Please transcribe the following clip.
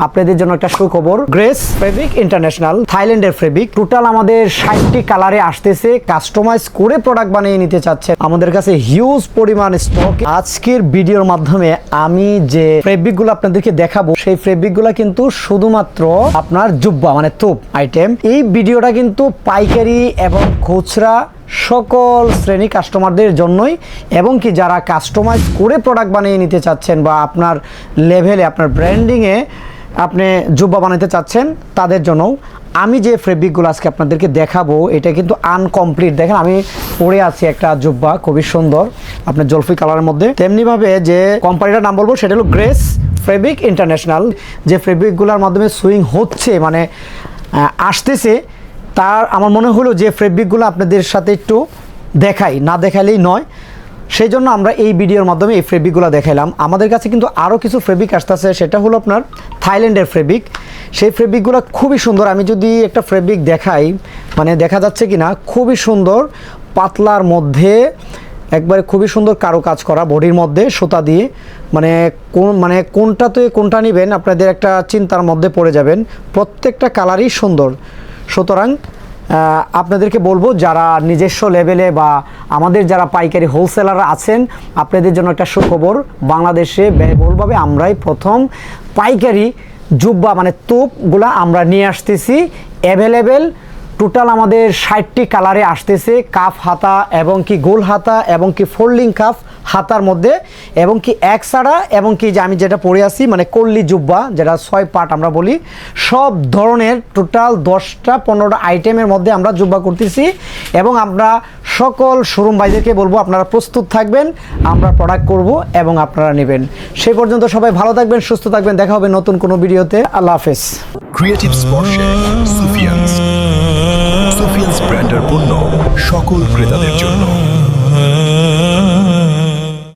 আপনাদের জন্য একটা সুখবর, গ্রেস ফেব্রিক ইন্টারন্যাশনাল থাইল্যান্ডের ফেব্রিক টোটাল আমাদের 60টি কালারে আসতেছে। কাস্টমাইজ করে প্রোডাক্ট বানিয়ে নিতে চাচ্ছে, আমাদের কাছে হিউজ পরিমাণ স্টক। আজকের ভিডিওর মাধ্যমে আমি যে ফেব্রিকগুলো আপনাদেরকে দেখাবো, সেই ফেব্রিকগুলো কিন্তু শুধুমাত্র আপনার জুব্বা মানে তোপ আইটেম। এই ভিডিওটা কিন্তু পাইকারি এবং খুচরা সকল শ্রেণী কাস্টমারদের জন্যই, এবং কি যারা কাস্টমাইজ করে প্রোডাক্ট বানিয়ে নিতে চাচ্ছেন বা আপনার লেভেলে আপনার ব্র্যান্ডিংয়ে আপনি জুব্বা বানাতে চাচ্ছেন তাদের জন্যও। আমি যে ফেব্রিকগুলো আজকে আপনাদেরকে দেখাবো এটা কিন্তু আনকমপ্লিট। দেখেন আমি পরে আছি একটা জুব্বা, খুবই সুন্দর আপনার জলফি কালারের মধ্যে। তেমনিভাবে যে কোম্পানিটার নাম বলবো সেটা হলো গ্রেস ফেব্রিক ইন্টারন্যাশনাল। যে ফেব্রিকগুলোর মাধ্যমে সুইং হচ্ছে মানে আসতেছে, তার আমার মনে হলো যে ফেব্রিকগুলো আপনাদের সাথে একটু দেখাই, না দেখালেই নয়। সেই জন্য আমরা এই ভিডিওর মাধ্যমে এই ফেব্রিকগুলো দেখাইলাম। আমাদের কাছে কিন্তু আরও কিছু ফেব্রিক আসতেছে, সেটা হলো আপনার থাইল্যান্ডের ফেব্রিক। সেই ফেব্রিকগুলো খুবই সুন্দর। আমি যদি একটা ফেব্রিক দেখাই, মানে দেখা যাচ্ছে কি না, খুবই সুন্দর পাতলার মধ্যে একবারে খুবই সুন্দর কারো কাজ করা বডির মধ্যে সুতা দিয়ে, মানে কোনটাতে কোনটা নেবেন আপনাদের একটা চিন্তার মধ্যে পড়ে যাবেন। প্রত্যেকটা কালারই সুন্দর। সুতরাং আপনাদেরকে বলবো যারা নিজস্ব লেভেলে বা আমাদের যারা পাইকারি হোলসেলার আছেন, আপনাদের জন্য একটা সুখবর, বাংলাদেশে ব্যয়বহুলভাবে আমরাই প্রথম পাইকারি জুব্বা মানে তোপগুলা আমরা নিয়ে আসতেছি অ্যাভেলেবেল। টোটাল আমাদের 60টি কালারে আসতেছে, কাফ হাতা এবং কি গোল হাতা এবং কি ফোল্ডিং কাফ হাতার মধ্যে, এবং কি এক ছাড়া, এবং কি যে আমি যেটা পরে আছি মানে কল্লি জুব্বা, যেটা 6 পার্ট আমরা বলি, সব ধরনের টোটাল 10টা 15টা আইটেমের মধ্যে আমরা জুব্বা করতেছি। এবং আমরা সকল শোরুম ভাইদেরকে বলবো আপনারা প্রস্তুত থাকবেন, আমরা প্রোডাক্ট করব এবং আপনারা নেবেন। সেই পর্যন্ত সবাই ভালো থাকবেন, সুস্থ থাকবেন। দেখা হবে নতুন কোনো ভিডিওতে। আল্লাহ হাফেজ। ক্রিয়েটিভ স্পর্শে সুফিয়ান্স ব্র্যান্ডের পণ্য সকল ক্রেতাদের জন্য।